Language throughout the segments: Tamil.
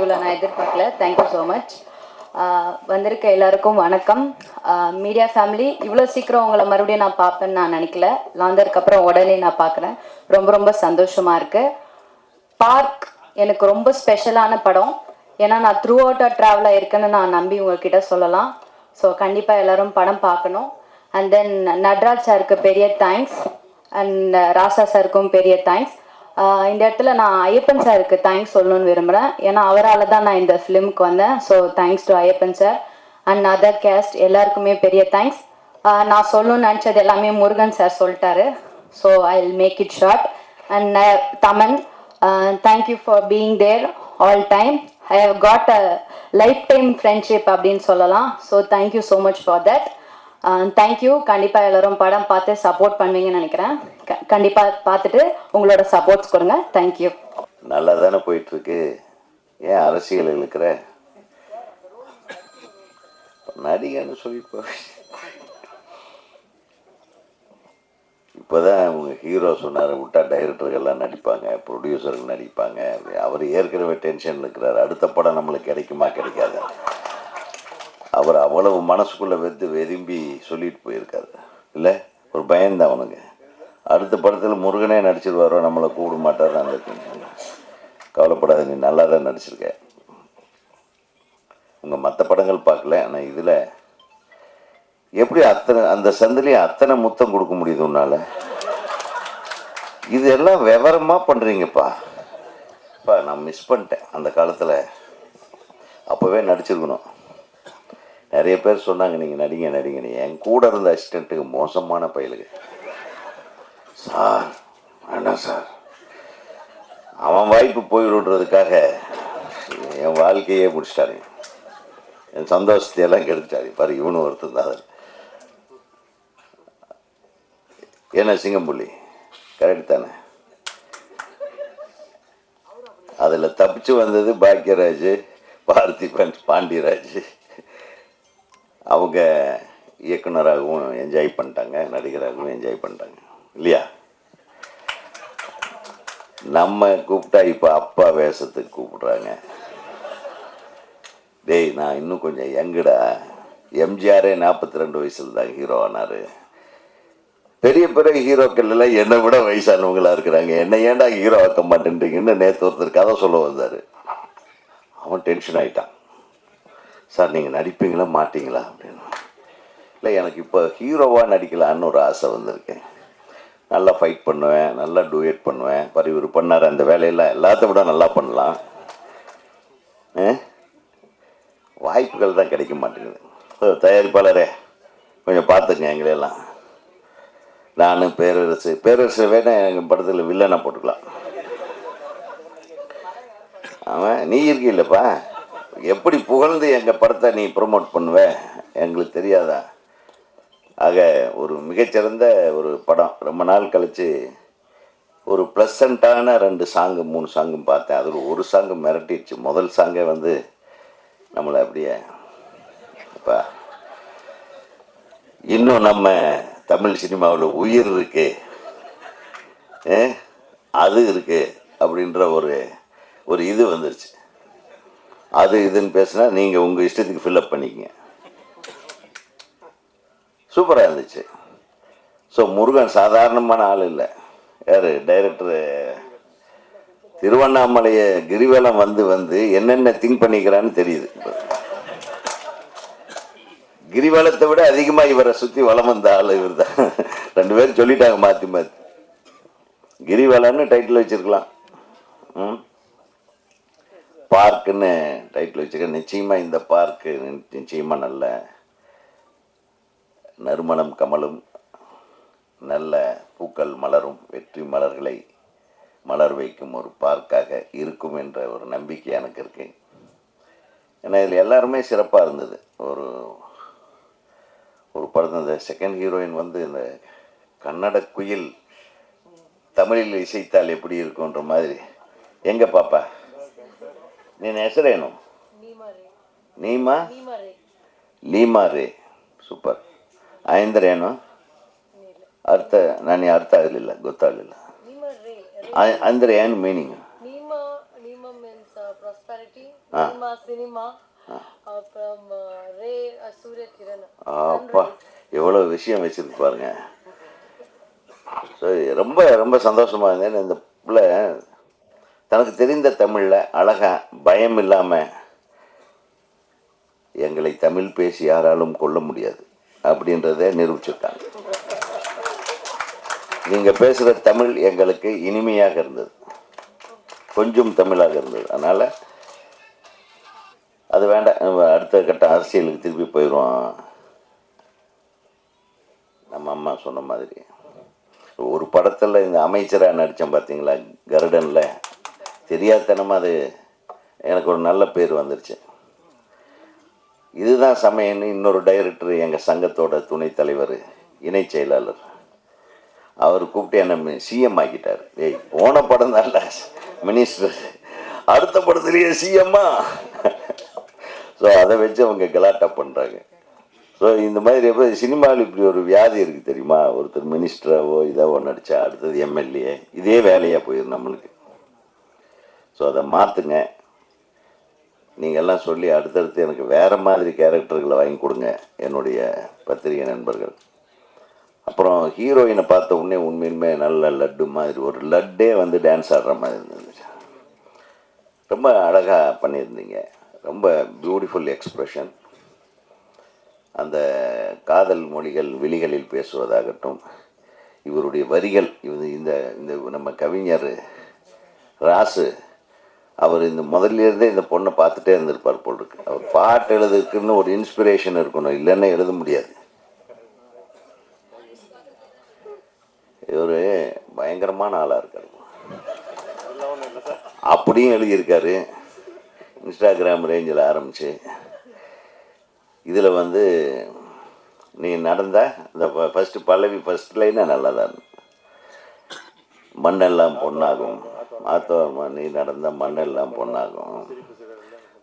இவ்வளோ நான் எதிர்பார்க்கல. Thank you so much. வந்திருக்க எல்லாருக்கும் வணக்கம். மீடியா ஃபேமிலி, இவ்வளோ சீக்கிரம் உங்களை மறுபடியும் நான் பார்ப்பேன்னு நான் நினைக்கல. வந்ததுக்கப்புறம் உடனே நான் பார்க்குறேன். ரொம்ப ரொம்ப சந்தோஷமாக இருக்குது. பார்க் எனக்கு ரொம்ப ஸ்பெஷலான படம். ஏன்னா நான் த்ரூ அவுட்டாக ட்ராவலாக இருக்குன்னு நான் நம்பி உங்ககிட்ட சொல்லலாம். ஸோ கண்டிப்பாக எல்லோரும் படம் பார்க்கணும். அண்ட் தென் நட்ராஜ் சாருக்கு பெரிய தேங்க்ஸ், அண்ட் ராசா சாருக்கும் பெரிய தேங்க்ஸ். இந்த இடத்துல நான் ஐயப்பன் சாருக்கு தேங்க்ஸ் சொல்லணும்னு விரும்புகிறேன். ஏன்னா அவரால் தான் நான் இந்த ஃபிலிமுக்கு வந்தேன். So thanks to Ayyappan sir and other cast எல்லாருக்குமே பெரிய தேங்க்ஸ். நான் சொல்லணும்னு நினச்சது எல்லாமே முருகன் சார் சொல்லிட்டாரு. So I will make it short. And Thaman, thank you for being there all time. I have got a lifetime friendship அப்படின்னு சொல்லலாம். So thank you so much for that. Thank you. கண்டிப்பாக எல்லோரும் படம் பார்த்து சப்போர்ட் பண்ணுவீங்கன்னு நினைக்கிறேன். கண்டிப்பாக பார்த்துட்டு உங்களோட சப்போர்ட்ஸ் கொடுங்க. தேங்க்யூ. நல்லா தானே போயிட்டுருக்கு. ஏன் அரசியல் இருக்கிற நடிகன்னு சொல்லிப்போ. இப்போதான் அவங்க ஹீரோ சொன்னார், விட்டா டைரக்டர்கள்லாம் நடிப்பாங்க, ப்ரொடியூசர்கள் நடிப்பாங்க. அவர் ஏற்கனவே டென்ஷன் இருக்கிறார். அடுத்த படம் நம்மளுக்கு கிடைக்குமா கிடைக்காது. அவர் அவ்வளவு மனசுக்குள்ளே வெதும்பி சொல்லிட்டு போயிருக்காரு. இல்லை, ஒரு பயந்தான் அவனுக்கு. அடுத்த படத்தில் முருகனே நடிச்சிருவாரோ, நம்மளை கூப்பிட மாட்டார். அந்த கவலைப்படாத, நீ நல்லா தான் நடிச்சிருக்க. உங்கள் மற்ற படங்கள் பார்க்கல, ஆனால் இதில் எப்படி அந்த சந்திலையும் அத்தனை முத்தம் கொடுக்க முடியுது உன்னால்? இதெல்லாம் விவரமாக பண்ணுறீங்கப்பா. நான் மிஸ் பண்ணிட்டேன். அந்த காலத்தில் அப்போவே நடிச்சிருக்கணும். நிறைய பேர் சொன்னாங்க நீங்கள் நடிங்கன்னு. என் கூட இருந்த அசிஸ்டண்ட்டுக்கு மோசமான பயலுங்க. சார் வேண்டாம் சார், அவன் வாய்ப்பு போய்விடுறதுக்காக என் வாழ்க்கையே முடிச்சிட்டாரு. என் சந்தோஷத்தையெல்லாம் கெடுத்துட்டாரு. பாரு, இவனு ஒருத்தர் தான். என்ன சிங்கம்புள்ளி கரெக்ட் தானே? அதில் தப்பிச்சு வந்தது பாக்கியராஜ், பார்த்திபன், பாண்டியராஜ். அவங்க இயக்குனராகவும் என்ஜாய் பண்ணிட்டாங்க, நடிகராகவும் என்ஜாய் பண்ணிட்டாங்க இல்லையா? நம்ம கூப்பிட்டா இப்போ அப்பா வேஷத்துக்கு கூப்பிடுறாங்க. டேய், நான் இன்னும் கொஞ்சம் யங்குடா. எம்ஜிஆரே 42 வயசில் தான் ஹீரோ ஆனார். பெரிய பெரிய ஹீரோக்கள் எல்லாம் என்னை விட வயசானவங்களாக இருக்கிறாங்க. என்னை ஏன்டா ஹீரோ ஆக்க மாட்டேன்றீங்கன்னு நேற்று ஒருத்தர் கதை சொல்ல வந்தார். அவன் டென்ஷன் ஆகிட்டான். சார் நீங்கள் நடிப்பீங்களா மாட்டிங்களா அப்படின்னு. இல்லை, எனக்கு இப்போ ஹீரோவாக நடிக்கலான்னு ஒரு ஆசை வந்திருக்கேன். நல்லா ஃபைட் பண்ணுவேன், நல்லா டூயட் பண்ணுவேன். இவர் பண்ணார் அந்த வேலையெல்லாம் எல்லாத்த விட நல்லா பண்ணலாம். வாய்ப்புகள் தான் கிடைக்க மாட்டேங்குது. தயாரிப்பாளரே கொஞ்சம் பார்த்துங்க எங்களையெல்லாம். நான் பேரரசு வேணால் எங்கள் படத்தில் வில்லனை போட்டுக்கலாம். அவன் நீ இருக்கீல்லப்பா, எப்படி புகழ்ந்து எங்கள் படத்தை நீ ப்ரொமோட் பண்ணுவ எங்களுக்கு தெரியாதா? ஆக ஒரு மிகச்சிறந்த ஒரு படம். ரொம்ப நாள் கழித்து ஒரு ப்ளசண்ட்டான 2 சாங்கு 3 சாங்கும் பார்த்தேன். அதில் ஒரு சாங்கு மிரட்டிடுச்சு. முதல் சாங்கே வந்து நம்மளை அப்படியே இப்போ இன்னும் நம்ம தமிழ் சினிமாவில் உயிர் இருக்கு, அது இருக்கு அப்படின்ற ஒரு இது வந்துருச்சு. அது இதுன்னு பேசுனா நீங்கள் உங்கள் இஷ்டத்துக்கு ஃபில்அப் பண்ணிக்கங்க. சூப்பராக இருந்துச்சு. ஸோ முருகன் சாதாரணமான ஆள் இல்லை. யார் டைரக்டரு திருவண்ணாமலையை கிரிவலம் வந்து என்னென்ன திங்க் பண்ணிக்கிறான்னு தெரியுது. கிரிவலத்தை விட அதிகமாக இவரை சுற்றி வளம் வந்த ஆள் இவர் தான். 2 பேரும் சொல்லிட்டாங்க மாற்றி மாற்றி. கிரிவலன்னு டைட்டில் வச்சிருக்கலாம், பார்க்குன்னு டைட்டில் வச்சுருக்க. நிச்சயமாக இந்த பார்க்கு நிச்சயமாக நல்ல நறுமணம் கமலும், நல்ல பூக்கள் மலரும், வெற்றி மலர்களை மலர் வைக்கும் ஒரு பார்க்காக இருக்கும் என்ற ஒரு நம்பிக்கை எனக்கு இருக்கு. ஏன்னா இதில் எல்லாருமே சிறப்பாக இருந்தது. ஒரு படம், இந்த செகண்ட் ஹீரோயின் வந்து இந்த கன்னட குயில் தமிழில் இசைத்தால் எப்படி இருக்குன்ற மாதிரி. எங்கே பாப்பா நீ ಹೆಸರೇನು? ಲೀಮಾ ರೇ. ಸೂಪರ್. ಅಂದರೆ ಏನು ಅರ್ಥ? ನನಗೆ ಅರ್ಥ ಆಗಲಿಲ್ಲ, ಗೊತ್ತಾಗಲಿಲ್ಲ. ಅಂದರೆ ಏನು ಮೀನಿಂಗ್? சினிமா அப்புறம் ரே சூரிய கிரண். அப்பா எவ்வளோ விஷயம் வச்சிருக்கு பாருங்க. ஸோ ரொம்ப ரொம்ப சந்தோஷமாக இருந்தேன். இந்த பிள்ளை தனக்கு தெரிந்த தமிழில் அழகா பயம் இல்லாமல் எங்களை தமிழ் பேசி யாராலும் கொள்ள முடியாது அப்படின்றத நிரூபிச்சிருக்காங்க. நீங்கள் பேசுகிற தமிழ் எங்களுக்கு இனிமையாக இருந்தது, கொஞ்சம் தமிழாக இருந்தது. அதனால் அது வேண்டாம், நம்ம அடுத்த கட்ட அரசியலுக்கு திருப்பி போயிடுவோம். நம்ம அம்மா சொன்ன மாதிரி ஒரு படத்தில் இந்த அமைச்சராக நடித்தேன் பார்த்தீங்களா, கருடனில். தெரியாதனமாக அது எனக்கு ஒரு நல்ல பேர் வந்துருச்சு. இதுதான் சமயம்னு இன்னொரு டைரக்டர், எங்கள் சங்கத்தோட துணைத் தலைவர், இணை செயலாளர், அவர் கூப்பிட்டு என்ன சிஎம் ஆக்கிட்டார். ஏய், போன படம் தான் மினிஸ்டர், அடுத்த படத்துலேயே சிஎம்மா. ஸோ அதை வச்சு அவங்க கலாட்டா பண்ணுறாங்க. ஸோ இந்த மாதிரி எப்போ சினிமாவில் இப்படி ஒரு வியாதி இருக்குது தெரியுமா? ஒருத்தர் மினிஸ்டராவோ இதாவோ நடித்தா அடுத்தது எம்எல்ஏ, இதே வேலையாக போயிடும் நம்மளுக்கு. ஸோ அதை மாற்றுங்க. நீங்கள்லாம் சொல்லி அடுத்தடுத்து எனக்கு வேறு மாதிரி கேரக்டர்களை வாங்கி கொடுங்க என்னுடைய பத்திரிகை நண்பர்கள். அப்புறம் ஹீரோயினை பார்த்த உடனே உண்மையுமே நல்ல லட்டு மாதிரி, ஒரு லட்டே வந்து டான்ஸ் ஆடுற மாதிரி இருந்துச்சு. ரொம்ப அழகாக பண்ணியிருந்தீங்க. ரொம்ப பியூட்டிஃபுல் எக்ஸ்ப்ரெஷன். அந்த காதல் மொழிகள் விழிகளில் பேசுவதாகட்டும், இவருடைய வரிகள், இந்த இந்த நம்ம கவிஞர் ராசு, அவர் இந்த முதல்லேருந்தே இந்த பொண்ணை பார்த்துட்டே இருந்திருப்பார் போல் இருக்கு. அவர் பாட்டு எழுதுறதுக்குன்னு ஒரு இன்ஸ்பிரேஷன் இருக்கணும், இல்லைன்னா எழுத முடியாது. இவர் பயங்கரமான ஆளாக இருக்கார். அப்படியும் எழுதியிருக்காரு. இன்ஸ்டாகிராம் ரேஞ்சில் ஆரம்பித்து இதில் வந்து நீ நடந்த இந்த ஃபஸ்ட்டு பல்லவி ஃபஸ்ட் லைனே நல்லா தான். மண்ணெல்லாம் பொண்ணாகும், மாத்தோமா நீ நடந்த மண்ணெல்லாம் பொண்ணாகும்.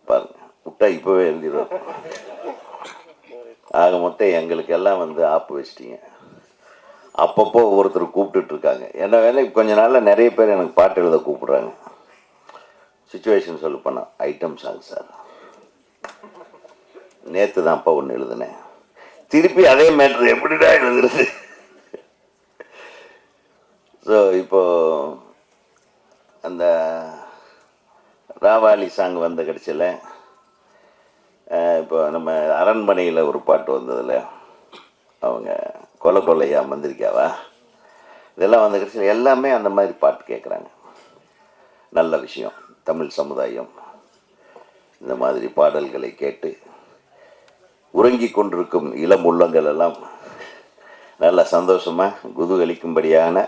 பாருங்க, விட்டா இப்போவே எழுதிடுவோம். ஆக மொத்தம் எங்களுக்கெல்லாம் வந்து ஆப்பு வச்சிட்டிங்க. அப்பப்போ ஒவ்வொருத்தர் கூப்பிட்டுட்ருக்காங்க. என்ன வேலை கொஞ்ச நாளில் நிறைய பேர் எனக்கு பாட்டு எழுத கூப்பிட்றாங்க. சுச்சுவேஷன் சொல்ல போனால் ஐட்டம் சாங் சார், நேற்று தான்ப்பா ஒன்று எழுதுனேன், திருப்பி அதே மேட்ரு எப்படிடா எழுதுறது? ஸோ இப்போது அந்த ராவாலி சாங் வந்த கடைசியில் இப்போ நம்ம அரண்மனையில் ஒரு பாட்டு வந்ததில் அவங்க கொலை கொள்ளையா மந்திரிக்காவா, இதெல்லாம் வந்த கடைசியில் எல்லாமே அந்த மாதிரி பாட்டு கேட்குறாங்க. நல்ல விஷயம். தமிழ் சமுதாயம் இந்த மாதிரி பாடல்களை கேட்டு உறங்கி கொண்டிருக்கும் இளம் உள்ளங்கள் எல்லாம் நல்ல சந்தோஷமாக குதூகலிக்கும்படியான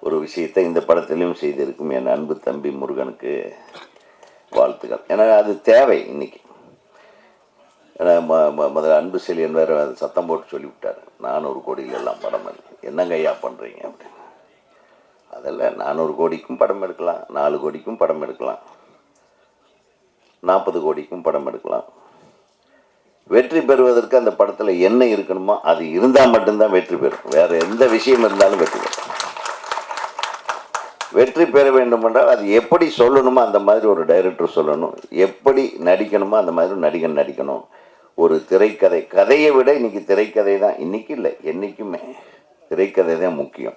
ஒரு விஷயத்தை இந்த படத்திலையும் செய்திருக்கும் என் அன்பு தம்பி முருகனுக்கு வாழ்த்துக்கள். ஏன்னா அது தேவை இன்னைக்கு. ஏன்னா முதல்ல அன்பு செழியன் வேறு அது சத்தம் போட்டு சொல்லிவிட்டார், 400 கோடியில் எல்லாம் படம் எடுக்கு, என்னங்க ஐயா பண்ணுறீங்க அப்படின்னு. அதில் 400 கோடிக்கும் படம் எடுக்கலாம், 4 கோடிக்கும் படம் எடுக்கலாம், 40 கோடிக்கும் படம் எடுக்கலாம். வெற்றி பெறுவதற்கு அந்த படத்தில் என்ன இருக்கணுமோ அது இருந்தால் மட்டும்தான் வெற்றி பெறும். வேறு எந்த விஷயம் இருந்தாலும் வெற்றி பெறும். வெற்றி பெற வேண்டும் என்றால் அது எப்படி சொல்லணுமோ அந்த மாதிரி ஒரு டைரக்டர் சொல்லணும், எப்படி நடிக்கணுமோ அந்த மாதிரி நடிகன் நடிக்கணும். ஒரு திரைக்கதை, கதையை விட இன்றைக்கி திரைக்கதை தான், இன்றைக்கி இல்லை என்றைக்குமே திரைக்கதை தான் முக்கியம்.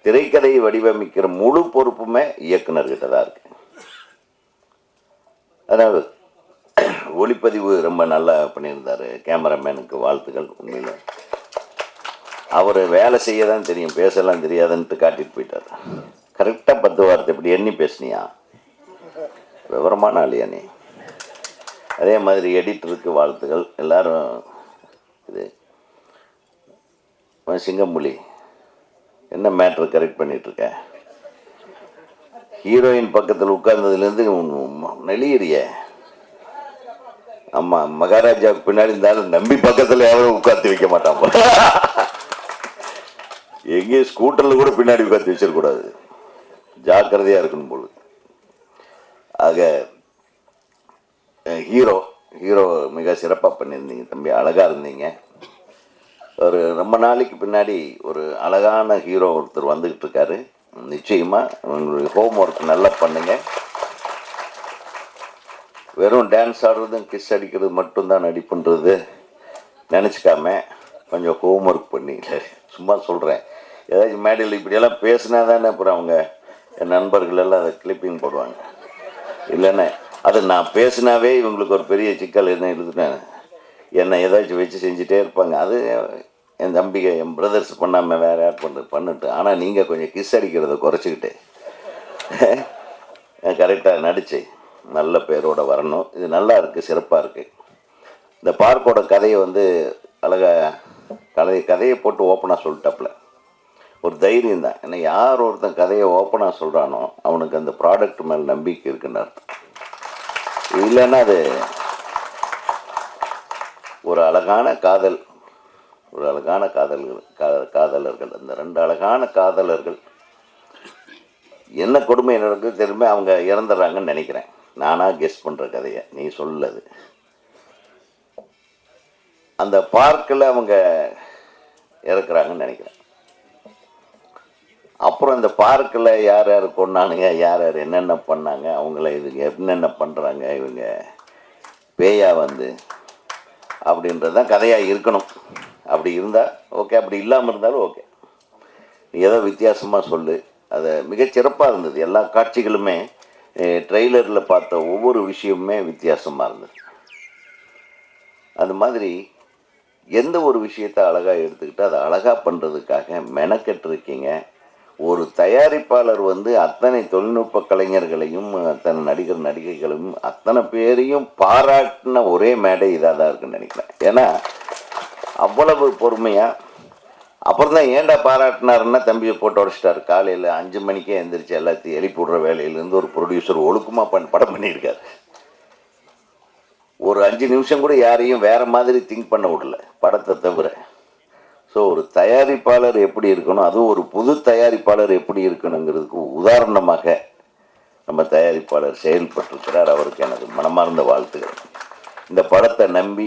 திரைக்கதையை வடிவமைக்கிற முழு பொறுப்புமே இயக்குனர்கிட்ட தான் இருக்கு. அதாவது ஒளிப்பதிவு ரொம்ப நல்லா பண்ணியிருந்தார். கேமராமேனுக்கு வாழ்த்துக்கள். உண்மையில் அவர் வேலை செய்ய தான் தெரியும், பேசலாம் தெரியாதுன்ட்டு காட்டிட்டு போயிட்டார். கரெக்டாக 10 வார்த்தை இப்படி எண்ணி பேசுனியா, விவரமான ஆளியா நீ. அதே மாதிரி எடிட்டருக்கு வாழ்த்துக்கள். எல்லாரும் இது சிங்கம்புலி என்ன மேட்ரு கரெக்ட் பண்ணிகிட்ருக்க, ஹீரோயின் பக்கத்தில் உட்கார்ந்ததுலேருந்து நெளியறிய. ஆமாம், மகாராஜாவுக்கு பின்னாடி இருந்தாலும் நம்பி பக்கத்தில் யாரும் உட்காந்து வைக்க மாட்டான். எங்கேயும் ஸ்கூட்டரில் கூட பின்னாடி உட்காந்து வச்சிடக்கூடாது, ஜாக்கிரதையாக இருக்கணும் போல. ஆக ஹீரோ மிக சிறப்பாக பண்ணியிருந்தீங்க தம்பி, அழகாக இருந்தீங்க. ஒரு ரொம்ப நாளைக்கு பின்னாடி ஒரு அழகான ஹீரோ ஒருத்தர் வந்துக்கிட்டு இருக்காரு. நிச்சயமாக உங்களுடைய ஹோம் ஒர்க் நல்லா பண்ணுங்க. வெறும் டான்ஸ் ஆடுறதும் கிஸ் அடிக்கிறது மட்டும்தான் நடிப்புன்றது நினச்சிக்காம கொஞ்சம் ஹோம்ஒர்க் பண்ணி சும்மா சொல்கிறேன். ஏதாச்சும் மேடையில் இப்படியெல்லாம் பேசினா தானே அப்புறம் அவங்க என் நண்பர்கள் எல்லாம் அதை கிளிப்பிங் போடுவாங்க. இல்லைன்னா அது நான் பேசினாவே இவங்களுக்கு ஒரு பெரிய சிக்கல் என்ன எழுதுனேன், என்னை ஏதாச்சும் வச்சு செஞ்சுட்டே இருப்பாங்க. அது என் தம்பிகை என் பிரதர்ஸ் பண்ணாமல் வேறு யார் பண்ணிட்டு. ஆனால் நீங்கள் கொஞ்சம் கிஸ் அடிக்கிறத குறைச்சிக்கிட்டு கரெக்டாக நடிச்சு நல்ல பேரோட வரணும். இது நல்லா இருக்குது, சிறப்பாக இருக்குது. இந்த பார்க்கோட கதையை வந்து அழகாக கதையை போட்டு ஓப்பனாக சொல்லிட்டாப்புல. ஒரு தைரியம் தான். ஏன்னா யார் ஒருத்தன் கதையை ஓப்பனாக சொல்கிறானோ அவனுக்கு அந்த ப்ராடக்ட் மேலே நம்பிக்கை இருக்குன்னு அர்த்தம். இல்லைன்னா அது ஒரு அழகான காதல், ஒரு அழகான காதலர்கள், அந்த 2 அழகான காதலர்கள் என்ன கொடுமை நடக்குது தெரியுமே, அவங்க இறந்துடுறாங்கன்னு நினைக்கிறேன். நானாக கெஸ் பண்ணுற கதையை நீ சொல்லது. அந்த பார்க்கில் அவங்க இறக்குறாங்கன்னு நினைக்கிறேன். அப்புறம் இந்த பார்க்கில் யார் யார் கொண்டானுங்க, யார் யார் என்னென்ன பண்ணாங்க, அவங்கள இதுக்கு என்னென்ன பண்ணுறாங்க, இவங்க பேயா வந்து அப்படின்றது தான் கதையாக இருக்கணும். அப்படி இருந்தால் ஓகே, அப்படி இல்லாமல் இருந்தாலும் ஓகே. ஏதோ வித்தியாசமாக சொல்லு. அது மிகச்சிறப்பாக இருந்தது. எல்லா காட்சிகளுமே ட்ரெய்லரில் பார்த்த ஒவ்வொரு விஷயமுமே வித்தியாசமாக இருந்தது. அந்த மாதிரி எந்த ஒரு விஷயத்தை அழகாக எடுத்துக்கிட்டு அதை அழகாக பண்ணுறதுக்காக மெனக்கெட்டுருக்கீங்க. ஒரு தயாரிப்பாளர் வந்து அத்தனை தொழில்நுட்ப கலைஞர்களையும் அத்தனை நடிகர் நடிகைகளையும் அத்தனை பேரையும் பாராட்டின ஒரே மேடை இதாக தான் இருக்குன்னு நினைக்கிறேன். ஏன்னா அவ்வளவு பொறுமையாக. அப்புறம் தான் ஏன்டா பாராட்டினாருன்னா தம்பியை போட்டு உடச்சிட்டாரு. காலையில் 5 மணிக்கே எழுந்திரிச்சு எல்லாத்தையும் எழுப்பி விடுற வேலையிலேருந்து ஒரு ப்ரொடியூசர் ஒழுக்கமாக படம் பண்ணியிருக்காரு. ஒரு 5 நிமிஷம் கூட யாரையும் வேறு மாதிரி திங்க் பண்ண விடல படத்தை தவிர. ஸோ ஒரு தயாரிப்பாளர் எப்படி இருக்கணும், அதுவும் ஒரு புது தயாரிப்பாளர் எப்படி இருக்கணுங்கிறதுக்கு உதாரணமாக நம்ம தயாரிப்பாளர் செயல்பட்டிருக்கிறார். அவருக்கு எனது மனமார்ந்த வாழ்த்துக்கள். இந்த படத்தை நம்பி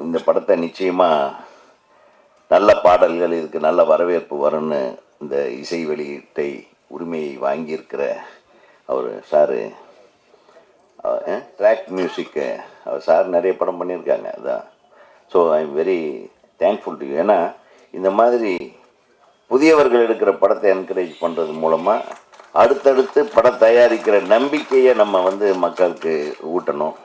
இந்த படத்தை நிச்சயமாக நல்ல பாடல்கள், இதுக்கு நல்ல வரவேற்பு வரும்னு இந்த இசை வெளியீட்டை உரிமையை வாங்கியிருக்கிற அவர் சாரு, ட்ராக் மியூசிக்கு அவர் சார் நிறைய படம் பண்ணியிருக்காங்க. அதான். So I am very thankful to you. ஏன்னா இந்த மாதிரி புதியவர்கள் எடுக்கிற படத்தை என்கரேஜ் பண்ணுறது மூலமாக அடுத்தடுத்து படம் தயாரிக்கிற நம்பிக்கையை நம்ம வந்து மக்களுக்கு ஊட்டணும்.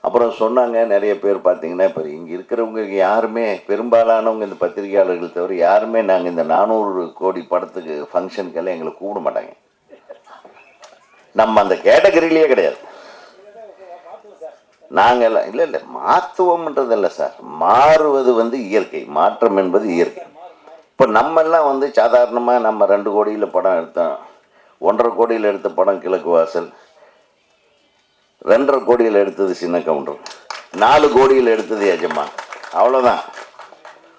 அப்புறம் சொன்னாங்க நிறைய பேர் பார்த்தீங்கன்னா, இப்போ இங்கே இருக்கிறவங்க யாருமே, பெரும்பாலானவங்க இந்த பத்திரிகையாளர்கள் தவிர யாருமே நாங்கள் இந்த 400 கோடி படத்துக்கு ஃபங்க்ஷனுக்கெல்லாம் எங்களை கூப்பிட மாட்டாங்க. நம்ம அந்த கேட்டகரியிலேயே கிடையாது. நாங்கள் எல்லாம் இல்லை மாற்றுவோம்ன்றது இல்லை சார். மாறுவது வந்து இயற்கை, மாற்றம் என்பது இயற்கை. இப்போ நம்மெல்லாம் வந்து சாதாரணமாக நம்ம 2 கோடியில் படம் எடுத்தோம், 1.5 கோடியில் எடுத்த படம் கிழக்கு வாசல், 2.5 கோடியில் எடுத்தது சின்ன கவுண்டர், 4 கோடியில் எடுத்தது எஜமான், அவ்வளோதான்.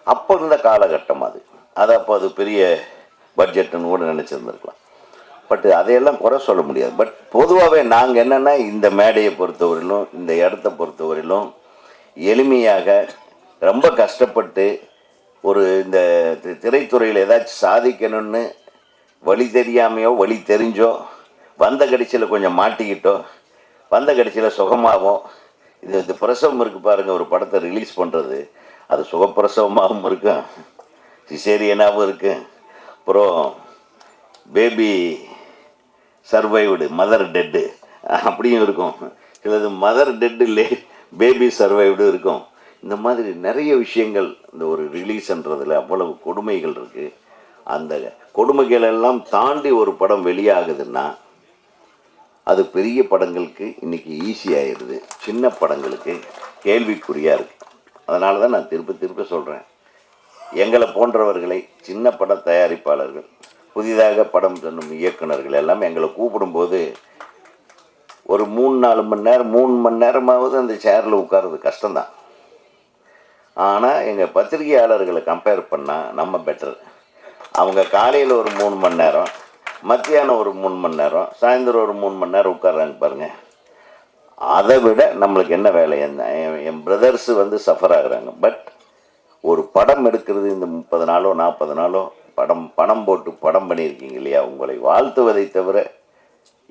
அப்போ இருந்த காலகட்டம் அது. அப்போ அது பெரிய பட்ஜெட்டுன்னு கூட நினச்சிருந்துருக்கலாம். பட் அதையெல்லாம் குறை சொல்ல முடியாது. பட் பொதுவாகவே நாங்கள் என்னென்னா, இந்த மேடையை பொறுத்தவரையிலும், இந்த இடத்த பொறுத்தவரையிலும் எளிமையாக ரொம்ப கஷ்டப்பட்டு ஒரு இந்த திரைத்துறையில் ஏதாச்சும் சாதிக்கணும்னு வழி தெரியாமையோ வழி தெரிஞ்சோ வந்த கடைசியில் கொஞ்சம் மாட்டிக்கிட்டோ வந்த கடைசியில் சுகமாகவும், இந்த பிரசவம் இருக்குது பாருங்கள், ஒரு படத்தை ரிலீஸ் பண்ணுறது, அது சுகப்பிரசவமாகவும் இருக்கும், சிசேரியனாகவும் இருக்குது, அப்புறம் பேபி சர்வைவ்டு, மதர் டெட்டு அப்படியும் இருக்கும், சிலது மதர் டெட்டு இல்லை பேபி சர்வைவ்டு இருக்கும். இந்த மாதிரி நிறைய விஷயங்கள் இந்த ஒரு ரிலீஸ்ன்றதில் அவ்வளவு கொடுமைகள் இருக்குது. அந்த கொடுமைகள் எல்லாம் தாண்டி ஒரு படம் வெளியாகுதுன்னா அது பெரிய படங்களுக்கு இன்றைக்கி ஈஸியாகிடுது, சின்ன படங்களுக்கு கேள்விக்குறியாக இருக்குது. அதனால தான் நான் திருப்ப சொல்கிறேன், எங்களை போன்றவர்களை சின்ன பட தயாரிப்பாளர்கள், புதிதாக படம் சொன்னும் இயக்குநர்கள் எல்லாமே எங்களை கூப்பிடும்போது ஒரு 3-4 மணி நேரம் 3 மணி நேரமாவது அந்த சேரில் உட்கார்றது கஷ்டம்தான். ஆனால் எங்கள் பத்திரிகையாளர்களை கம்பேர் பண்ணால் நம்ம பெட்டர். அவங்க காலையில் ஒரு 3 மணி நேரம், மத்தியானம் ஒரு 3 மணி நேரம், சாயந்தரம் ஒரு 3 மணி நேரம் உட்கார்றாங்க பாருங்கள். அதை விட நம்மளுக்கு என்ன வேலை? என் பிரதர்ஸ் வந்து சஃபர் ஆகுறாங்க. பட் ஒரு படம் எடுக்கிறது இந்த 30 நாளோ 40 நாளோ பணம் போட்டு படம் பண்ணியிருக்கீங்க இல்லையா, உங்களை வாழ்த்துவதை தவிர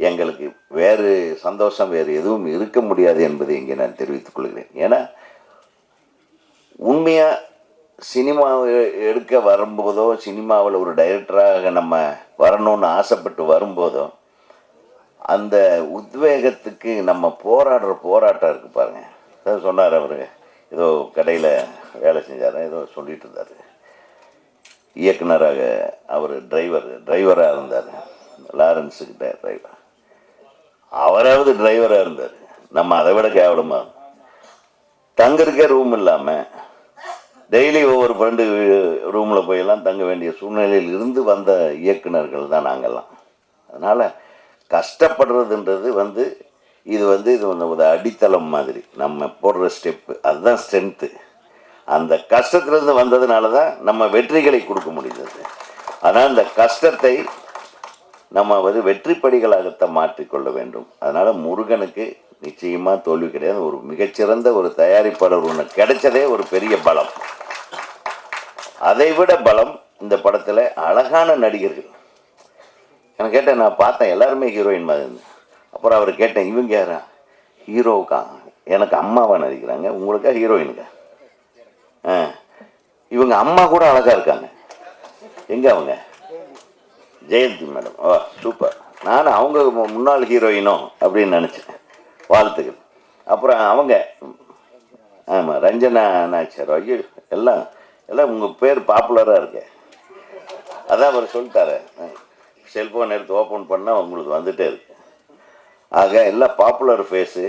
எங்களுக்கு வேறு சந்தோஷம் வேறு எதுவும் இருக்க முடியாது என்பதை இங்கே நான் தெரிவித்துக் கொள்கிறேன். ஏன்னா உண்மையாக சினிமாவை எடுக்க வரும்போதோ, சினிமாவில் ஒரு டைரக்டராக நம்ம வரணும்னு ஆசைப்பட்டு வரும்போதோ, அந்த உத்வேகத்துக்கு நம்ம போராடுற போராட்டம் இருக்குது பாருங்க. அதாவது சொன்னார் அவர், ஏதோ கடையில் வேலை செஞ்சார், ஏதோ சொல்லிட்டு இருந்தார். இயக்குனராக அவர் டிரைவராக இருந்தார், லாரன்ஸுக்கிட்ட டிரைவர். அவராவது டிரைவராக இருந்தார், நம்ம அதை விட கேவலமாக தங்கிருக்க ரூம் இல்லாமல் டெய்லி ஒவ்வொரு ஃப்ரெண்டு ரூமில் போயெல்லாம் தங்க வேண்டிய சூழ்நிலையில் இருந்து வந்த இயக்குனர்கள் தான் நாங்கள்லாம். அதனால் கஷ்டப்படுறதுன்றது இது ஒரு அடித்தளம் மாதிரி, நம்ம போடுற ஸ்டெப்பு, அதுதான் ஸ்ட்ரென்த்து. அந்த கஷ்டத்துலேருந்து வந்ததுனால தான் நம்ம வெற்றிகளை கொடுக்க முடிந்தது. ஆனால் அந்த கஷ்டத்தை நம்ம வெற்றிப்படிகளாகத்தான் மாற்றிக்கொள்ள வேண்டும். அதனால் முருகனுக்கு நிச்சயமாக தோல்வி கிடையாது. ஒரு மிகச்சிறந்த ஒரு தயாரிப்பாளர் ஒன்று கிடைச்சதே ஒரு பெரிய பலம். அதை விட பலம் இந்த படத்தில் அழகான நடிகர்கள். எனக்கு கேட்டேன், நான் பார்த்தேன் எல்லாருமே ஹீரோயின் மாதிரி இருந்தேன். அப்புறம் அவர் கேட்டேன், இவங்க யாரா? ஹீரோவுக்கா? எனக்கு அம்மாவா நடிக்கிறாங்க, உங்களுக்கா ஹீரோயினுக்கா? இவங்க அம்மா கூட அழகாக இருக்காங்க. எங்கே அவங்க? ஜெயந்தி மேடம். ஓ சூப்பர். நான் அவங்க முன்னாள் ஹீரோயினோ அப்படின்னு நினச்சேன். வாழ்த்துக்கள். அப்புறம் அவங்க ஆமாம் ரஞ்சனா நாச்சியார். ஐயோ எல்லாம் உங்கள் பேர் பாப்புலராக இருக்கு. அதான் அவர் சொல்லிட்டாரு, செல்ஃபோன் எடுத்து ஓப்பன் பண்ணால் உங்களுக்கு வந்துகிட்டே இருக்கு. ஆக எல்லாம் பாப்புலர் ஃபேஸு,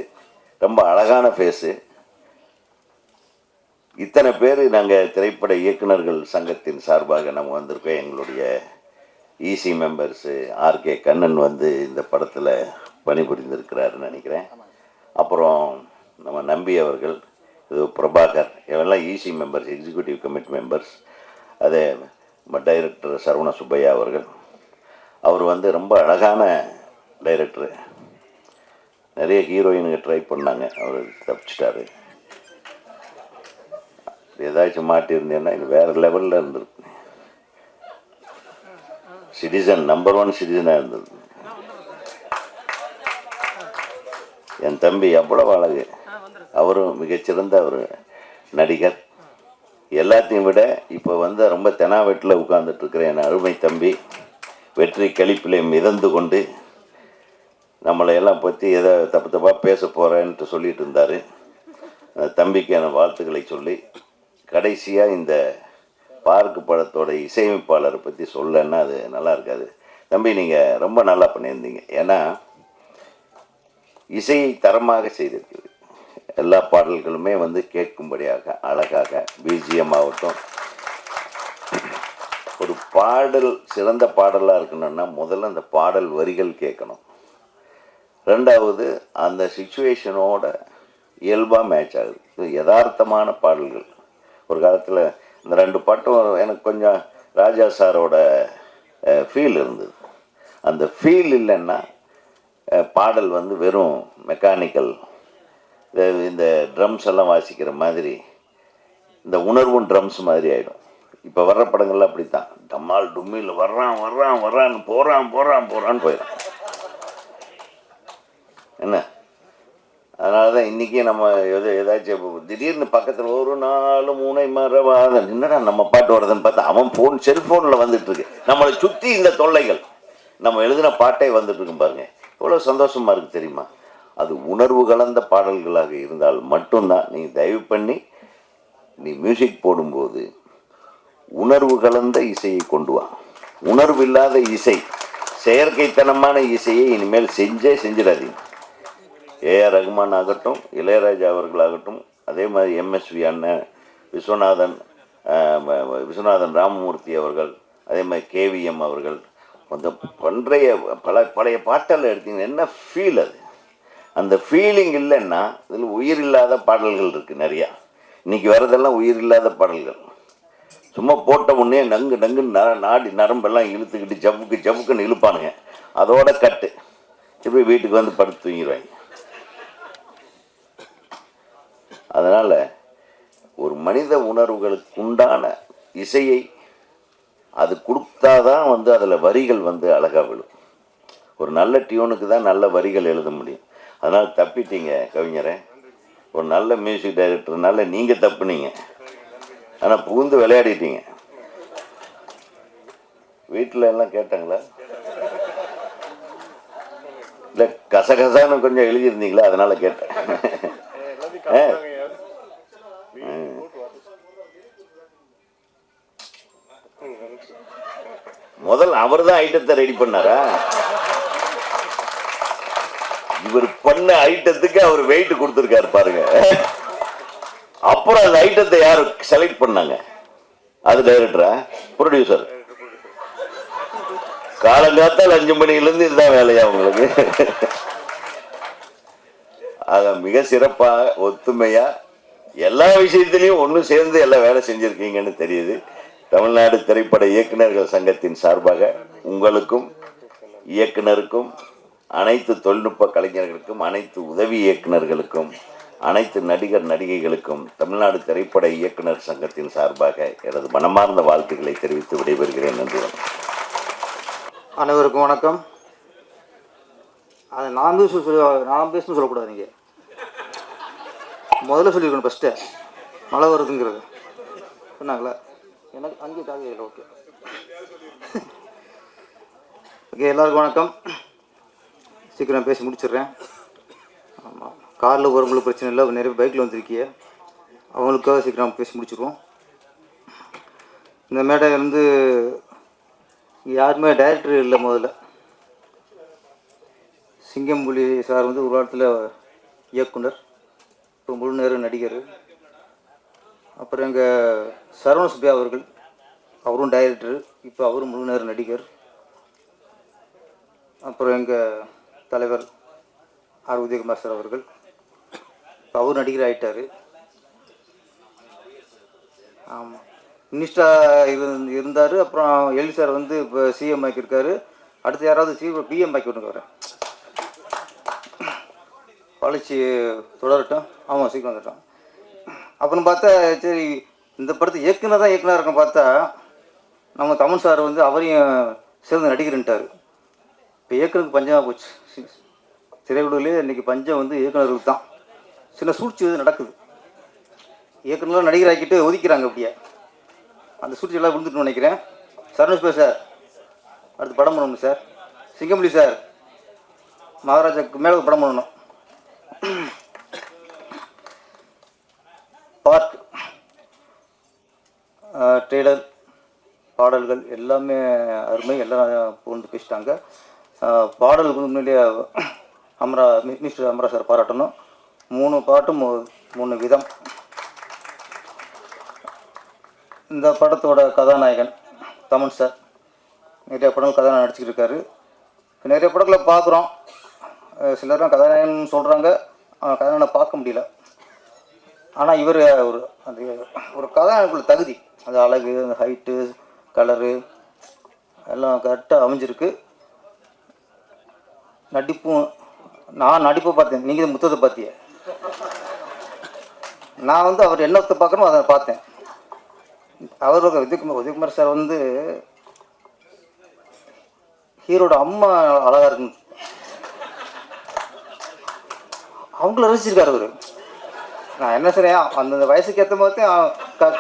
ரொம்ப அழகான ஃபேஸு. இத்தனை பேர் நாங்கள் திரைப்பட இயக்குநர்கள் சங்கத்தின் சார்பாக நம்ம வந்திருக்கோம். எங்களுடைய இசி மெம்பர்ஸு ஆர்கே கண்ணன் இந்த படத்தில் பணிபுரிந்திருக்கிறாருன்னு நினைக்கிறேன். அப்புறம் நம்ம நம்பி அவர்கள், இது பிரபாகர், இவெல்லாம் EC members, executive committee members. அதே டைரக்டர் சரவண சுப்பையா அவர்கள், அவர் ரொம்ப அழகான டைரக்டரு. நிறைய ஹீரோயினுங்க ட்ரை பண்ணாங்க, அவர் தப்பிச்சிட்டாரு. ஏதாச்சும் மாட்டியிருந்தேன்னா இது வேறு லெவலில் இருந்திருக்கு. சிட்டிசன், நம்பர் 1 சிட்டிசனாக இருந்தது. என் தம்பி அவ்வளவு அழகு, அவரும் மிகச்சிறந்த ஒரு நடிகர். எல்லாத்தையும் விட இப்போ ரொம்ப தெனாவெட்டில் உட்கார்ந்துட்டு இருக்கிற என் அருமை தம்பி வெற்றி கழிப்பிலே மிதந்து கொண்டு நம்மளை எல்லாம் பற்றி ஏதோ தப்பாக பேச போகிறேன்ட்டு சொல்லிட்டு இருந்தார். தம்பிக்கு என் வாழ்த்துக்களை சொல்லி, கடைசியாக இந்த பார்க்கு படத்தோட இசையமைப்பாளரை பற்றி சொல்லன்னா அது நல்லா இருக்காது. தம்பி நீங்கள் ரொம்ப நல்லா பண்ணியிருந்தீங்க. ஏன்னா இசையை தரமாக செய்திருக்குது. எல்லா பாடல்களுமே கேட்கும்படியாக அழகாக, பிஜிஎம் ஆகட்டும். ஒரு பாடல் சிறந்த பாடலாக இருக்கணும்னா முதல்ல அந்த பாடல் வரிகள் கேட்கணும். ரெண்டாவது அந்த சிச்சுவேஷனோட இயல்பாக மேட்ச் ஆகுது. இது யதார்த்தமான பாடல்கள். ஒரு காலத்தில் இந்த 2 பாட்டும் எனக்கு கொஞ்சம் ராஜா சாரோட ஃபீல் இருந்தது. அந்த ஃபீல் இல்லைன்னா பாடல் வெறும் மெக்கானிக்கல், இந்த ட்ரம்ஸ் எல்லாம் வாசிக்கிற மாதிரி, இந்த உணர்வும் ட்ரம்ஸ் மாதிரி ஆகிடும். இப்போ வர்ற படங்கள்லாம் அப்படித்தான், டம்மால் டும்மில் வர்றான்னு போகிறான்னு போயிடும். என்ன, அதனால தான் இன்றைக்கி நம்ம ஏதாச்சும் திடீர்னு பக்கத்தில் ஒரு 4 மூனை மரவாத என்னடா நம்ம பாட்டு வருதுன்னு பார்த்தா அவன் செல்ஃபோனில் வந்துட்டுருக்கு. நம்மளை சுற்றி இந்த தொல்லைகள், நம்ம எழுதின பாட்டே வந்துட்டுருக்கும் பாருங்க. எவ்வளோ சந்தோஷமாக இருக்குது தெரியுமா? அது உணர்வு கலந்த பாடல்களாக இருந்தால் மட்டும்தான். நீ தயவு பண்ணி நீ மியூசிக் போடும்போது உணர்வு கலந்த இசையை கொண்டு வா. உணர்வு இல்லாத இசை, செயற்கைத்தனமான இசையை இனிமேல் செஞ்சிடாதீங்க. ஏஆர் ரகுமான் ஆகட்டும், இளையராஜா அவர்களாகட்டும், அதே மாதிரி எம்எஸ்வி அண்ணன், விஸ்வநாதன் ராமமூர்த்தி அவர்கள், அதே மாதிரி கேவிஎம் அவர்கள், கொஞ்சம் பழைய பாட்டெல்லாம் எடுத்தீங்கன்னா என்ன ஃபீல் அது. அந்த ஃபீலிங் இல்லைன்னா இதில் உயிர் இல்லாத பாடல்கள் இருக்குது நிறையா. இன்றைக்கி வர்றதெல்லாம் உயிர் இல்லாத பாடல்கள். சும்மா போட்ட உடனே நங்கு நாடி நரம்பெல்லாம் இழுத்துக்கிட்டு ஜவுக்குன்னு இழுப்பானுங்க. அதோட கட்டு இப்படி வீட்டுக்கு படுத்து தூங்கிடுவாங்க. அதனால் ஒரு மனித உணர்வுகளுக்கு உண்டான இசையை அது கொடுத்தாதான் அதில் வரிகள் அழகாக விழும். ஒரு நல்ல டியூனுக்கு தான் நல்ல வரிகள் எழுத முடியும். அதனால் தப்பிட்டீங்க கவிஞரை. ஒரு நல்ல மியூசிக் டைரக்டர்னால நீங்கள் தப்புனீங்க, ஆனால் புகுந்து விளையாடிட்டீங்க. வீட்டில் எல்லாம் கேட்டாங்களா? இல்லை கசகசான்னு கொஞ்சம் எழுதியிருந்தீங்களா, அதனால கேட்டேன். முதல் அவர் தான் ஐட்டத்தை ரெடி பண்ணாரா? இவர் பண்ண ஐட்டத்துக்கு அவர் வெயிட் கொடுத்துருக்காரு பாருங்க. அப்புறம் அந்த ஐட்டத்தை யார் செலக்ட் பண்ணாங்க? அது டைரக்டரா, ப்ரொடியூசர்? காலங்காத்தால் 5 மணிலேருந்து இதுதான் வேலையா உங்களுக்கு? அத மிக சிறப்பா ஒத்துமையா எல்லா விஷயத்திலையும் ஒன்று சேர்ந்து எல்லாம் வேலை செஞ்சிருக்கீங்கன்னு தெரியுது. தமிழ்நாடு திரைப்பட இயக்குநர்கள் சங்கத்தின் சார்பாக உங்களுக்கும் இயக்குனருக்கும் அனைத்து தொழில்நுட்ப கலைஞர்களுக்கும் அனைத்து உதவி இயக்குநர்களுக்கும் அனைத்து நடிகர் நடிகைகளுக்கும் தமிழ்நாடு திரைப்பட இயக்குனர் சங்கத்தின் சார்பாக எனது மனமார்ந்த வாழ்த்துக்களை தெரிவித்து விடைபெறுகிறேன். நன்றி. அனைவருக்கும் வணக்கம். அதை நான் பேசணும்னு சொல்லக்கூடாது. நீங்கள் முதல்ல சொல்லியிருக்கணும் ஃபஸ்ட்டு மழை வருதுங்கிறது சொன்னாங்களா? எனக்கு அங்கே காலையில் ஓகே ஓகே. எல்லாருக்கும் வணக்கம். சீக்கிரம் பேசி முடிச்சிடுறேன். ஆமாம், காரில் வரவங்களுக்கு பிரச்சனை இல்லை, நிறைய பைக்கில் வந்திருக்கிய அவங்களுக்காக சீக்கிரம் பேசி முடிச்சிடுவோம். இந்த மேடை வந்து யாருமே டைரக்டர் இல்லை. முதல்ல சிங்கம்புலி சார் வந்து ஒரு காலத்தில் இயக்குனர், இப்போ முழு நேர நடிகர். அப்புறம் எங்கள் சரவண சுப்பியா அவர்கள், அவரும் டைரக்டர், இப்போ அவரும் முழு நேர நடிகர். அப்புறம் எங்கள் தலைவர் ஆர் உதயகுமார் சார் அவர்கள், அவர் நடிகர் ஆகிட்டார். ஆமாம், மினிஸ்டராக இருந்தார். அப்புறம் எல்வி சார் வந்து இப்போ சிஎம் ஆக்கியிருக்காரு. அடுத்து யாராவது பிஎம் ஆக்கி விட்டுங்க வரேன். வளர்ச்சி தொடரட்டும். ஆமாம், சீக்கிரம் வந்துட்டோம். அப்புறம் பார்த்தா சரி, இந்த படத்தை இயக்குனர் தான் இயக்குனர் இருக்கும் பார்த்தா நம்ம தமிழ் சார் வந்து அவரையும் சேர்ந்து நடிகர்ன்ட்டார். இப்போ இயக்குனருக்கு பஞ்சமாக போச்சு. திரையுலகிலே இன்றைக்கி பஞ்சம் வந்து இயக்குனருக்கு தான். சின்ன சூழ்ச்சி இது நடக்குது. இயக்குனர்லாம் நடிகர் ஆக்கிட்டு ஒதுக்கிறாங்க. அப்படியே அந்த சூழ்ச்சி எல்லாம் விழுந்துட்டுன்னு நினைக்கிறேன். சரவணேஸ்வர் சார் அடுத்து படம் பண்ணணும் சார். சிங்கம்புலி சார் மகாராஜாவுக்கு மேலே படம் பண்ணணும். பார்க் ட்ரெய்லர் பாடல்கள் எல்லாமே அருமை. எல்லாம் புகழ்ந்து பேசிட்டாங்க. பாடல்களுக்கு உண்மையிலேயே மிஸ்டர் அமரா சார் பாராட்டணும். 3 பாட்டும் 3 விதம். இந்த படத்தோட கதாநாயகன் தமன் சார் நிறைய படங்கள் கதாநாயகன் நடிச்சுக்கிட்டு இருக்காரு. நிறைய படங்களை பார்க்குறோம். சிலரும் கதாநாயகன் சொல்கிறாங்க, கதாநாயகனை பார்க்க முடியல. ஆனால் இவர் ஒரு கதாநாயகனுக்குள்ள தகுதி, அது அழகு, அந்த ஹைட்டு, கலரு எல்லாம் கரெக்டாக அமைஞ்சிருக்கு. நடிப்பும், நான் நடிப்பை பார்த்தேன், நீங்கள் முத்தத்தை பார்த்திய. நான் வந்து அவர் என்னத்தை பார்க்கணும் அதை பார்த்தேன். அவர் உதயகுமார் சார் வந்து ஹீரோட அம்மா அழகாக இருக்குன்னு அவங்கள ரசிச்சிருக்காரு அவர். நான் என்ன செய்றேன், அந்த வயசுக்கு ஏற்ற மாதிரி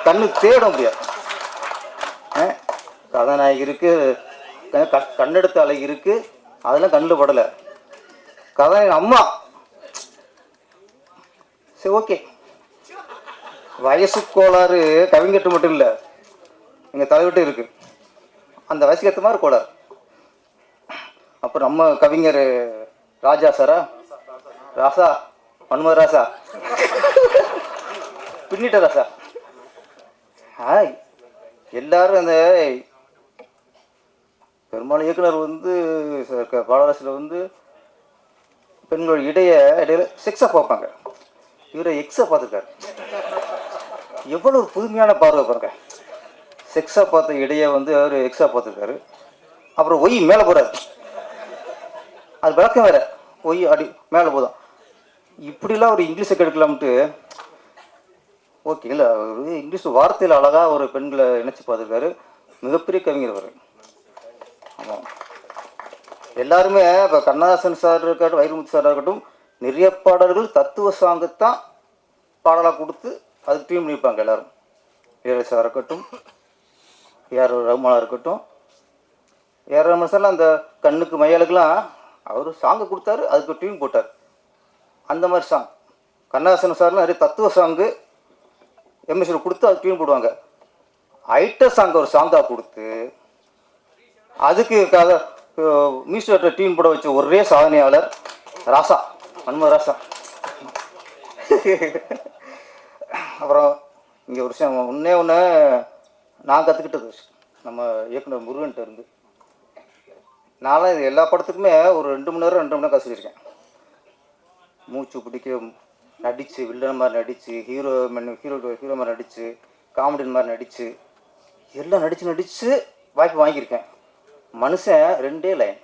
கண்ணு தேட முடியாது. கதாநாயகி இருக்குது, கண்ணெடுத்த அழகி இருக்குது, அதெல்லாம் கண்ணில் படலை. கதாநாயகி அம்மா சரி ஓகே. வயசு கோளாறு கவிஞர்கிட்ட மட்டும் இல்லை, எங்கள் தலைவிட்டு இருக்குது. அந்த வயசுக்கு ஏற்ற மாதிரி கோளாறு. அப்புறம் நம்ம கவிஞர் ராஜா சாரா, ராசா மன்மத ராசா, பின்னிட்ட ராசா. எல்லாரும் அந்த பெரும்பாலும் இயக்குனர் வந்து பாடலாசியில் வந்து பெண்களோட இடையில செக்ஸை பார்ப்பாங்க. இவரை எக்ஸை பார்த்துருக்காரு. எவ்வளோ ஒரு புதுமையான பார்வை பாருங்க. செக்ஸாக பார்த்த இடையே வந்து அவர் எக்ஸாக பார்த்துருக்காரு. அப்புறம் ஒய் மேலே போகிறார், அது விளக்கம் வேறு. ஒய் அடி மேலே போதும். இப்படிலாம் ஒரு இங்கிலீஷை கெடுக்கலாம்ட்டு ஓகே இல்லை, அவர் இங்கிலீஷ் வார்த்தையில் அழகாக ஒரு பெண்களை இணைச்சி பார்த்துருக்காரு. மிகப்பெரிய கவிஞர் அவர். ஆமாம், எல்லாருமே இப்போ கண்ணதாசன் சார் இருக்கட்டும், வைரமுத்து சாராக இருக்கட்டும், நிறைய பாடல்கள் தத்துவ சாங்குத்தான் பாடலாக கொடுத்து அதுக்கு டீம் பண்ணியிருப்பாங்க எல்லோரும். இளையராஜா இருக்கட்டும், ஏஆர் ரகுமானா இருக்கட்டும். ஏஆர் ரகுமான் சார்லாம் அந்த கண்ணுக்கு மையாளுக்கெல்லாம் அவர் சாங்கை கொடுத்தாரு, அதுக்கு டியூன் போட்டார். அந்த மாதிரி சாங் கண்ணதாசன் சார்லாம் நிறைய தத்துவ சாங்கு எம்எஸ்சியில் கொடுத்து அது டியூன் போடுவாங்க. ஐட்ட சாங் ஒரு சாங்காக கொடுத்து அதுக்கு மியூசிக் டியூன் போட வச்ச ஒரே சாதனையாளர் ராசா, மன்மத ராசா. அப்புறம் இங்கே ஒரு விஷயம் ஒன்றே ஒன்று நான் கற்றுக்கிட்டது, நம்ம இயக்குனர் முருகன்கிட்ட இருந்து. நான்லாம் இது எல்லா படத்துக்குமே ஒரு 2 மணி நேரம் கற்றுக்கிருக்கேன். மூச்சு பிடிக்க நடித்து, வில்லன் மாதிரி நடித்து, ஹீரோ மாதிரி நடித்து, காமெடியன் மாதிரி நடித்து, எல்லாம் நடித்து வாய்ப்பு வாங்கியிருக்கேன். மனுஷன் 2 லைன்,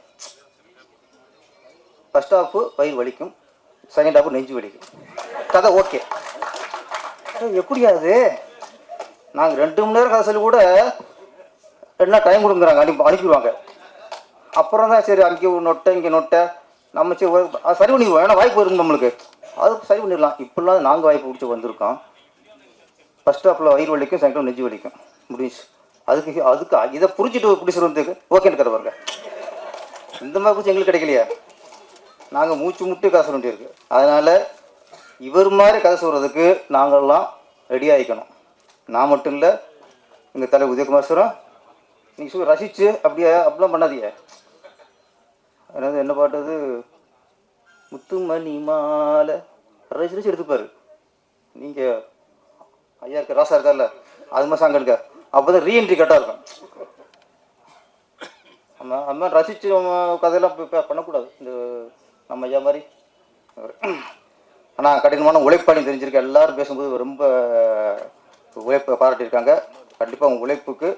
ஃபஸ்ட் ஹாஃபு வயிறு வலிக்கும், செகண்ட் ஹாஃபு நெஞ்சு வலிக்கும், கதை ஓகே. எப்படியாது நாங்கள் 2 மணி நேரம் கதை சொல்லி கூட 2 நாள் டைம் கொடுக்குறாங்க, அனுப்பிடுவாங்க. அப்புறம் தான் சரி அங்கே நொட்டை இங்கே நொட்டை நம்ம சரி அது சரி பண்ணிடுவோம். ஏன்னா வாய்ப்பு இருக்கும் நம்மளுக்கு, அது சரி பண்ணிடலாம். இப்படிலாம் நாங்கள் வாய்ப்பு பிடிச்சி வந்திருக்கோம். ஃபஸ்ட் ஹாஃபில் வயிறு வலிக்கும், செகண்ட் ஹாஃப் நெஞ்சு வலிக்கும், முடிஞ்சு. அதுக்கு இதை புரிஞ்சுட்டு பிடிச்சிருந்ததுக்கு ஓகேன்னு கதை பாருங்க. இந்த மாதிரி பிடிச்சி எங்களுக்கு கிடைக்கலையா, நாங்கள் மூச்சு முட்டு கதை சொல்ல வேண்டியிருக்கு. அதனால் இவர் மாதிரி கதை சொல்கிறதுக்கு நாங்கள்லாம் ரெடி ஆகிக்கணும். நான் மட்டும் இல்லை, எங்கள் தலை உதயகுமார் சாரும் நீங்கள் ரசித்து அப்படிலாம் பண்ணாதீங்க. அதாவது என்ன பாட்டது, முத்துமணி மாலை ரசிச்சு எடுத்துப்பார். நீங்கள் ஐயா இருக்க ராசா இருக்கார்ல, அது மாதிரி சாங் எடுக்க, அப்போ தான் ரீஎன்ட்ரி கரெக்டாக இருக்கும். நம்ம அது மாதிரி ரசித்து கதையெல்லாம் பண்ணக்கூடாது. இந்த நம்ம ஐயா மாதிரி. ஆனால் கடினமான உழைப்பாளி தெரிஞ்சிருக்க எல்லோரும் பேசும்போது ரொம்ப உழைப்பை பாராட்டியிருக்காங்க. கண்டிப்பாக உங்கள் உழைப்புக்கு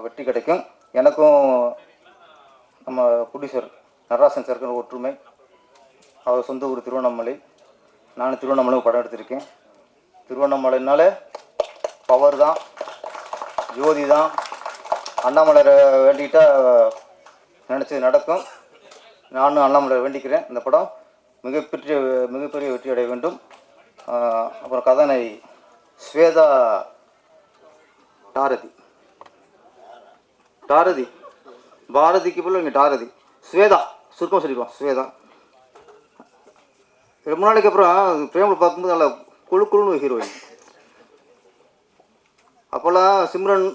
வெற்றி கிடைக்கும். எனக்கும் நம்ம ப்ரொடியூசர் நடராசன் சாருக்கு ஒற்றுமை. அவர் சொந்த ஊர் திருவண்ணாமலை, நான் திருவண்ணாமலை படம் எடுத்திருக்கேன். திருவண்ணாமலைனால பவர் தான், ஜோதி தான். அண்ணாமலையை வேண்டிக்கிட்டால் நினச்சது நடக்கும். நானும் அண்ணாமலை வேண்டிக்கிறேன். இந்த படம் மிகப்பெரிய வெற்றி அடைய வேண்டும். அப்புறம் கதாநாயகி ஸ்வேதா டாரதி பாரதிக்கு போல இங்கே டாரதி ஸ்வேதா, சுருக்கம் சொல்லிடுவோம் ஸ்வேதா. ரொம்ப நாளைக்கு அப்புறம் பிரேமில் பார்க்கும்போது நல்லா குழுன்னு ஹீரோயின். அப்போல்லாம் சிம்ரன்,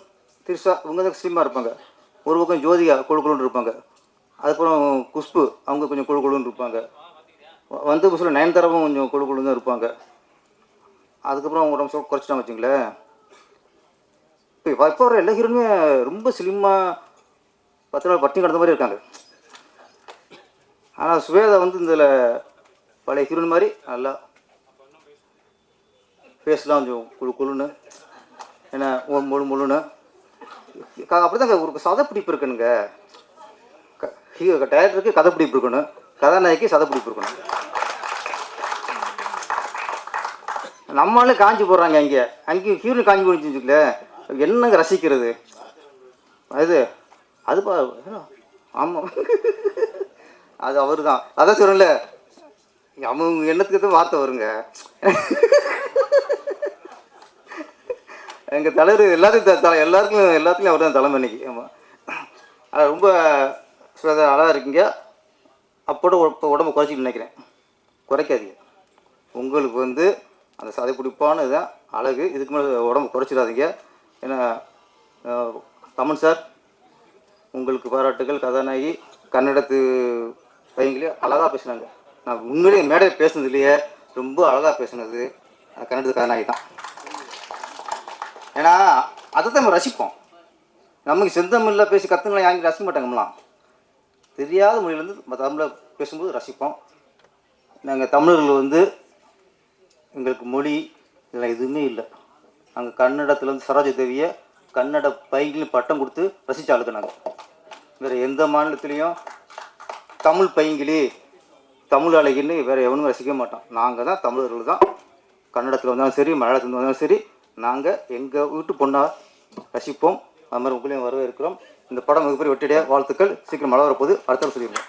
திரிஷா இவங்க தான் ஸ்லிம்மாக இருப்பாங்க. ஒரு பக்கம் ஜோதிகா குழுன்னு இருப்பாங்க. அதுக்கப்புறம் குஷ்பு அவங்க கொஞ்சம் குழுன்னு இருப்பாங்க. வந்து புதுசில் நயன்தாராவும் கொஞ்சம் குழுன்னு தான் இருப்பாங்க. அதுக்கப்புறம் அவங்க உடம்பு குறைச்சிட்டாங்க வச்சுங்களேன். இப்போ வர எல்லா ஹீரோனுமே ரொம்ப ஸ்லிம்மாக 10 நாள் பட்டினி கிடந்த மாதிரி இருக்காங்க. ஆனால் ஸ்வேதா வந்து இதில் பழைய ஹீரோயின் மாதிரி நல்லா ஃபேஸ்லாம் கொஞ்சம் குழுன்னு, ஏன்னா முழுன்னு அப்படி தாங்க ஒரு சதப்பிடிப்பு இருக்குனுங்க. டைரக்டருக்கு கதைப்பிடிப்பு இருக்கணும், கதாநாயகிக்கு சதப்பிடிப்பு இருக்கணும். நம்மளாலே காஞ்சி போடுறாங்க. அங்கேயும் ஹீரோயின் காஞ்சி போடுச்சுங்களே, என்னங்க ரசிக்கிறது அது ஆமாம், அது அவர் தான். அதான் சொல்கிறேன்ல, அவங்க எண்ணத்துக்கு வார்த்தை வருங்க. எங்கள் தலைவர் எல்லாத்துலேயும் அவர் தான் தலைமை இன்னைக்கு. ஆமாம், அது ரொம்ப அழகாக இருக்கீங்க. அப்போட உடம்பு குறைச்சிட்டு நினைக்கிறேன். குறைக்காதீங்க. உங்களுக்கு வந்து அந்த சதை பிடிப்பான இதுதான் அழகு. இதுக்கு மேலே உடம்பு குறைச்சிடாதீங்க. ஏன்னா தமன் சார் உங்களுக்கு பாராட்டுகள். கதாநாயகி கன்னடத்து பையங்களே அழகாக பேசினாங்க. நான் உண்மையிலேயே மேடையை பேசுனதுலேயே ரொம்ப அழகாக பேசுனது கன்னடத்து கதாநாயகி தான். ஏன்னா அதை தான் நம்ம ரசிப்போம். நமக்கு செந்தமிழில் பேசி கற்றுக்கலாம் யாரும் ரசிக்க மாட்டாங்கலாம். தெரியாத மொழியிலேருந்து தமிழில் பேசும்போது ரசிப்போம். நாங்கள் தமிழர்கள் வந்து எங்களுக்கு மொழி இதெல்லாம் எதுவுமே இல்லை. நாங்கள் கன்னடத்துலேருந்து சரோஜ தேவியை கன்னட பையங்களையும் பட்டம் கொடுத்து ரசித்த ஆளுக்கு நாங்கள். வேறு எந்த மாநிலத்துலேயும் தமிழ் பையங்களி தமிழ் அழகின்னு வேறு எவனும் ரசிக்க மாட்டோம். நாங்கள் தான் தமிழர்கள் தான். கன்னடத்தில் வந்தாலும் சரி, மலையாளத்தில் வந்தாலும் சரி, நாங்கள் எங்கள் வீட்டு பொண்ணாக ரசிப்போம். அது மாதிரி உங்களையும் வரவேற்கிறோம். இந்த படம் மிகப்பெரிய வெற்றியடைய வாழ்த்துக்கள். சீக்கிரம் மழை வரப்போகுது. அடுத்த சொல்லிடுவோம்.